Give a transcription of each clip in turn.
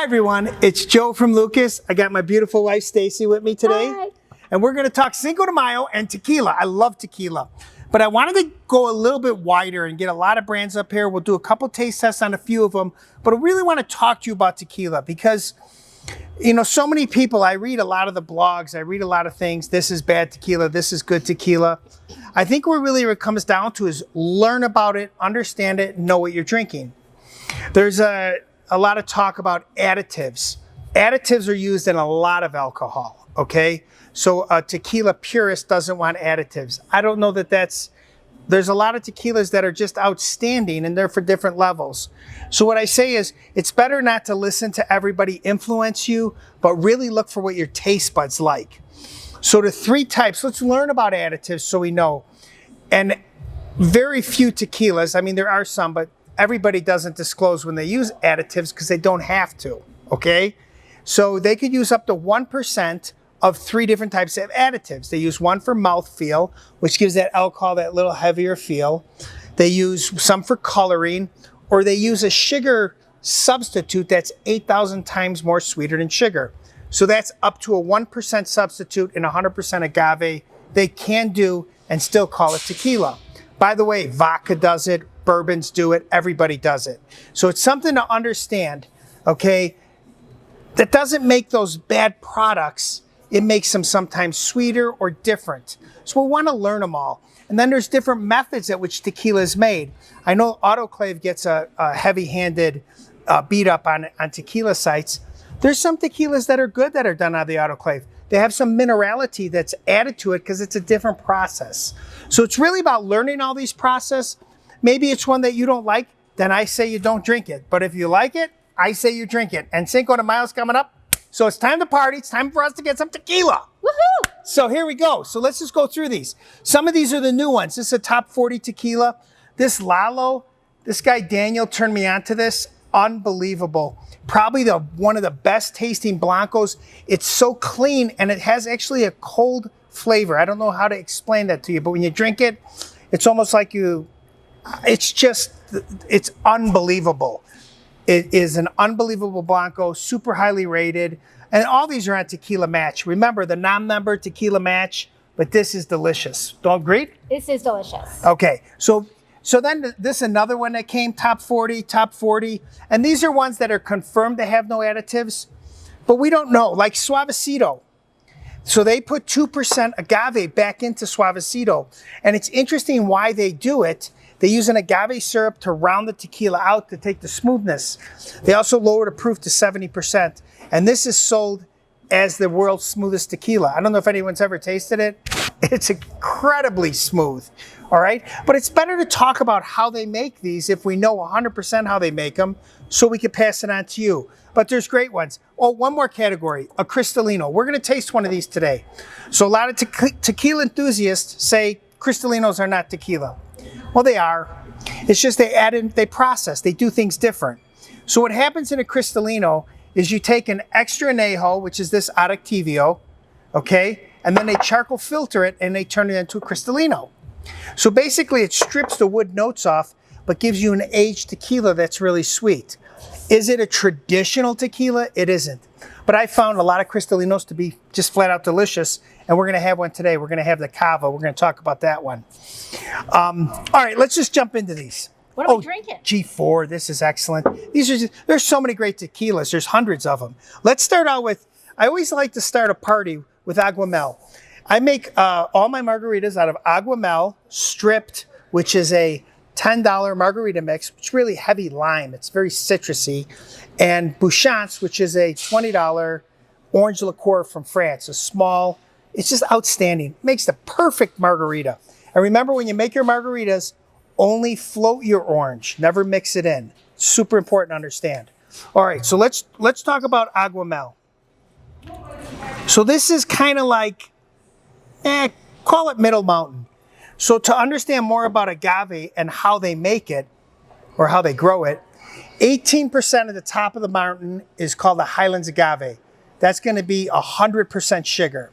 Hi everyone, it's Joe from Lucas. I got my beautiful wife Stacy with me today. Hi. And we're going to talk Cinco de Mayo and tequila. I love tequila. But I wanted to go a little bit wider and get a lot of brands up here. We'll do a couple taste tests on a few of them. But I really want to talk to you about tequila because, you know, so many people, I read a lot of the blogs, I read a lot of things. This is bad tequila, this is good tequila. I think what it comes down to is learn about it, understand it, know what you're drinking. There's a lot of talk about additives. Additives are used in a lot of alcohol, okay? So a tequila purist doesn't want additives. I don't know that there's a lot of tequilas that are just outstanding and they're for different levels. So what I say is it's better not to listen to everybody influence you, but really look for what your taste buds like. So the three types, let's learn about additives so we know. And very few tequilas, I mean there are some, but everybody doesn't disclose when they use additives because they don't have to, okay? So they could use up to 1% of three different types of additives. They use one for mouthfeel, which gives that alcohol that little heavier feel. They use some for coloring, or they use a sugar substitute that's 8,000 times more sweeter than sugar. So that's up to a 1% substitute in 100% agave they can do and still call it tequila. By the way, vodka does it, bourbons do it, everybody does it. So it's something to understand, okay? That doesn't make those bad products. It makes them sometimes sweeter or different. So we want to learn them all. And then there's different methods at which tequila is made. I know autoclave gets a heavy-handed beat up on tequila sites. There's some tequilas that are good that are done out of the autoclave. They have some minerality that's added to it because it's a different process. So it's really about learning all these processes. Maybe it's one that you don't like, then I say you don't drink it. But if you like it, I say you drink it. And Cinco de Mayo's coming up. So it's time to party. It's time for us to get some tequila. Woohoo! So here we go. So let's just go through these. Some of these are the new ones. This is a top 40 tequila. This Lalo, this guy Daniel turned me on to this. Unbelievable. Probably one of the best tasting Blancos. It's so clean and it has actually a cold flavor. I don't know how to explain that to you, but when you drink it, it's almost like it's unbelievable. It is an unbelievable Blanco, super highly rated. And all these are on Tequila Match. Remember, the non-member Tequila Match, but this is delicious. Don't agree? This is delicious. Okay, so then this is another one that came, top 40. And these are ones that are confirmed to have no additives, but we don't know, like Suavecito. So they put 2% agave back into Suavecito. And it's interesting why they do it. They use an agave syrup to round the tequila out to take the smoothness. They also lower the proof to 70%. And this is sold as the world's smoothest tequila. I don't know if anyone's ever tasted it. It's incredibly smooth, all right? But it's better to talk about how they make these if we know 100% how they make them so we can pass it on to you. But there's great ones. Oh, one more category, a Cristalino. We're gonna taste one of these today. So a lot of tequila enthusiasts say Cristalinos are not tequila. Well, they are. It's just they add in, they process, they do things different. So what happens in a Cristalino is you take an extra añejo, which is this Adictivio, okay? And then they charcoal filter it and they turn it into a Cristalino. So basically it strips the wood notes off, but gives you an aged tequila that's really sweet. Is it a traditional tequila? It isn't. But I found a lot of Cristalinos to be just flat out delicious, and we're gonna have one today. We're gonna have the Cava. We're gonna talk about that one. All right, let's just jump into these. What are we drinking? G4, this is excellent. There's so many great tequilas. There's hundreds of them. Let's start out with, I always like to start a party with Aguamel. I make all my margaritas out of Aguamel, stripped, which is a $10 margarita mix. It's really heavy lime. It's very citrusy. And Bouchance, which is a $20 orange liqueur from France. A small, it's just outstanding. Makes the perfect margarita. And remember, when you make your margaritas, only float your orange. Never mix it in. Super important to understand. All right, so let's talk about Aguamel. So this is kind of like, call it middle mountain. So to understand more about agave and how they make it, or how they grow it, 18% of the top of the mountain is called the Highlands agave. That's gonna be 100% sugar.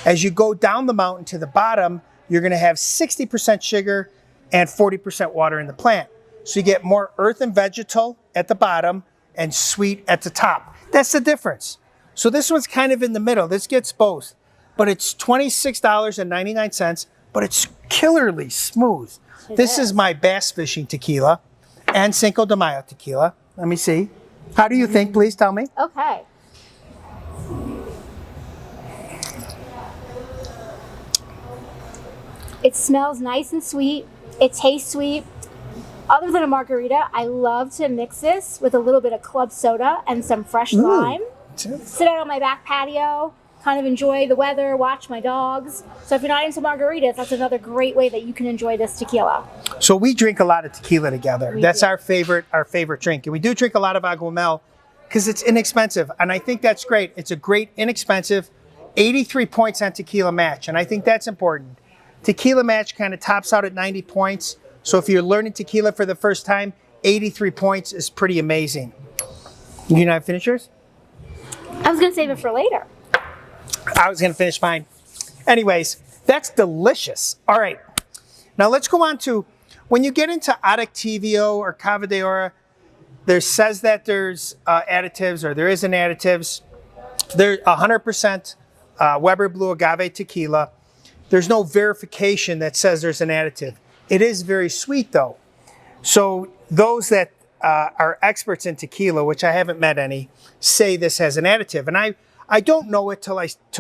As you go down the mountain to the bottom, you're gonna have 60% sugar and 40% water in the plant. So you get more earth and vegetal at the bottom, and sweet at the top. That's the difference. So this one's kind of in the middle. This gets both. But it's $26.99, but it's killerly smooth. This is my bass fishing tequila and Cinco de Mayo tequila. Let me see. How do you think? Please tell me. Okay. It smells nice and sweet. It tastes sweet. Other than a margarita, I love to mix this with a little bit of club soda and some fresh lime. Sit out on my back patio, kind of enjoy the weather, watch my dogs. So if you're not into margaritas, that's another great way that you can enjoy this tequila. So we drink a lot of tequila together. That's our favorite drink. And we do drink a lot of Aguamel because it's inexpensive. And I think that's great. It's a great, inexpensive 83 points on Tequila Match. And I think that's important. Tequila Match kind of tops out at 90 points. So if you're learning tequila for the first time, 83 points is pretty amazing. You not finish yours? I was going to save it for later. I was going to finish mine. Anyways, that's delicious. All right. Now let's go on to, when you get into Adictivio or Cava de Oro, there says that there's additives or there isn't additives. They're 100% Weber Blue Agave tequila. There's no verification that says there's an additive. It is very sweet though. So those that are experts in tequila, which I haven't met any, say this has an additive. And I don't know it till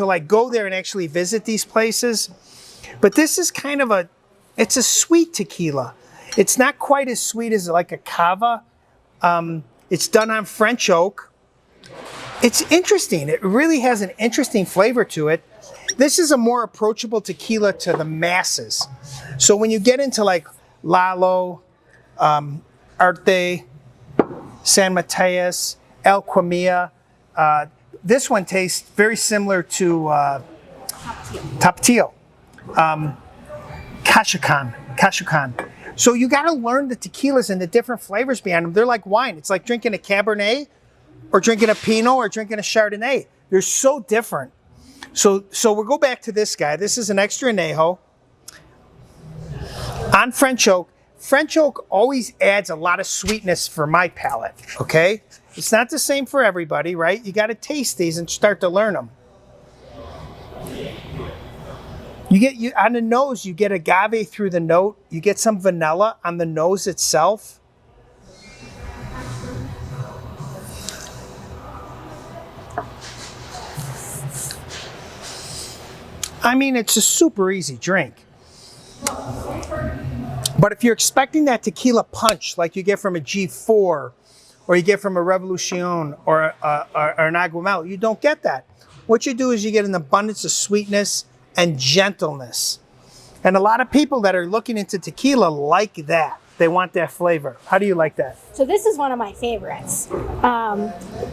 I go there and actually visit these places. But this is kind of it's a sweet tequila. It's not quite as sweet as like a cava. It's done on French oak. It's interesting. It really has an interesting flavor to it. This is a more approachable tequila to the masses. So when you get into like Lalo, Arte, San Mateus, El Quimia, this one tastes very similar to Tapatio, Cachucan. So you got to learn the tequilas and the different flavors behind them. They're like wine. It's like drinking a Cabernet or drinking a Pinot or drinking a Chardonnay. They're so different. So we'll go back to this guy. This is an extra añejo on French oak. French oak always adds a lot of sweetness for my palate, okay? It's not the same for everybody, right? You got to taste these and start to learn them. On the nose, you get agave through the note. You get some vanilla on the nose itself. I mean, it's a super easy drink. But if you're expecting that tequila punch like you get from a G4 or you get from a Revolucion or an Aguamel, you don't get that. What you do is you get an abundance of sweetness and gentleness. And a lot of people that are looking into tequila like that. They want that flavor. How do you like that? So this is one of my favorites.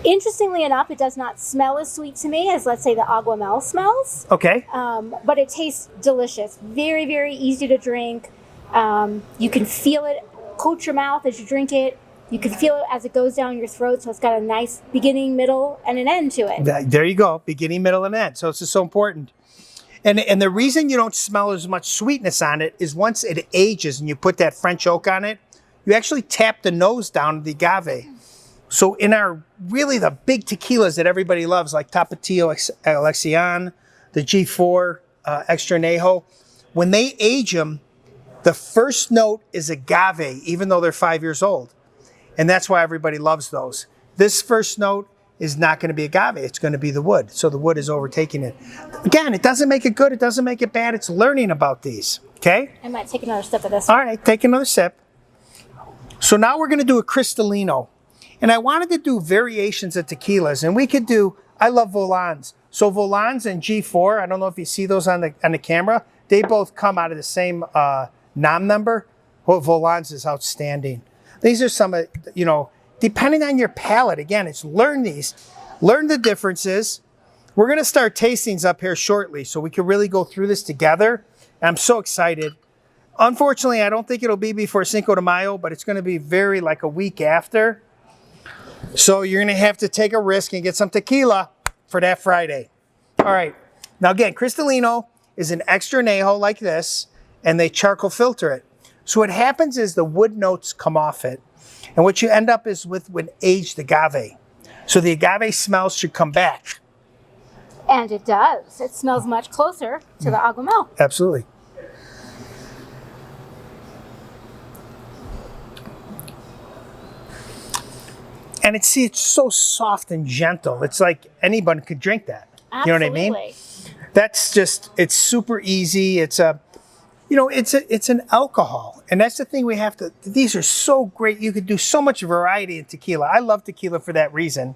Interestingly enough, it does not smell as sweet to me as, let's say, the Aguamel smells. Okay. But it tastes delicious. Very, very easy to drink. You can feel it coat your mouth as you drink it. You can feel it as it goes down your throat. So it's got a nice beginning, middle, and an end to it. There you go. Beginning, middle, and end. So it's just so important. And the reason you don't smell as much sweetness on it is once it ages and you put that French oak on it, you actually tap the nose down the agave. So in really the big tequilas that everybody loves, like Tapatio Elección, the G4 Extra Añejo, when they age them, the first note is agave, even though they're 5 years old. And that's why everybody loves those. This first note is not going to be agave. It's going to be the wood. So the wood is overtaking it. Again, it doesn't make it good. It doesn't make it bad. It's learning about these. Okay? I might take another sip of this one. All right, take another sip. So now we're going to do a Cristalino. And I wanted to do variations of tequilas. And we could do, I love Volans. So Volans and G4, I don't know if you see those on the camera. They both come out of the same NOM number. Well, Volans is outstanding. These are some, depending on your palate, again, it's learn these. Learn the differences. We're going to start tastings up here shortly so we can really go through this together. And I'm so excited. Unfortunately, I don't think it'll be before Cinco de Mayo, but it's going to be like a week after. So you're going to have to take a risk and get some tequila for that Friday. All right. Now again, Cristalino is an extra añejo like this, and they charcoal filter it. So what happens is the wood notes come off it. And what you end up is with aged agave. So the agave smells should come back. And it does. It smells much closer to the agumel. Absolutely. And it's so soft and gentle. It's like anyone could drink that. Absolutely. You know what I mean? That's just, it's super easy. It's a, it's an alcohol. And that's the thing we have to, these are so great. You could do so much variety in tequila. I love tequila for that reason.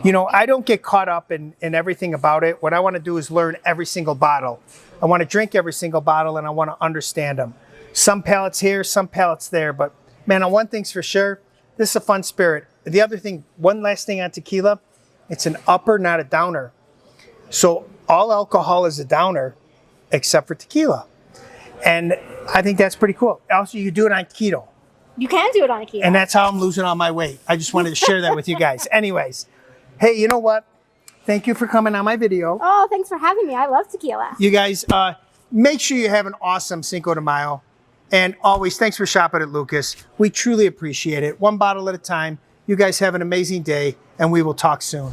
I don't get caught up in everything about it. What I want to do is learn every single bottle. I want to drink every single bottle and I want to understand them. Some palates here, some palates there. But man, on one thing's for sure, this is a fun spirit. The other thing, one last thing on tequila, it's an upper, not a downer. So all alcohol is a downer except for tequila. And I think that's pretty cool. Also, you can do it on keto. You can do it on a keto. And that's how I'm losing all my weight. I just wanted to share that with you guys. Anyways, hey, you know what? Thank you for coming on my video. Oh, thanks for having me. I love tequila. You guys, make sure you have an awesome Cinco de Mayo. And always, thanks for shopping at Lucas. We truly appreciate it. One bottle at a time. You guys have an amazing day, and we will talk soon.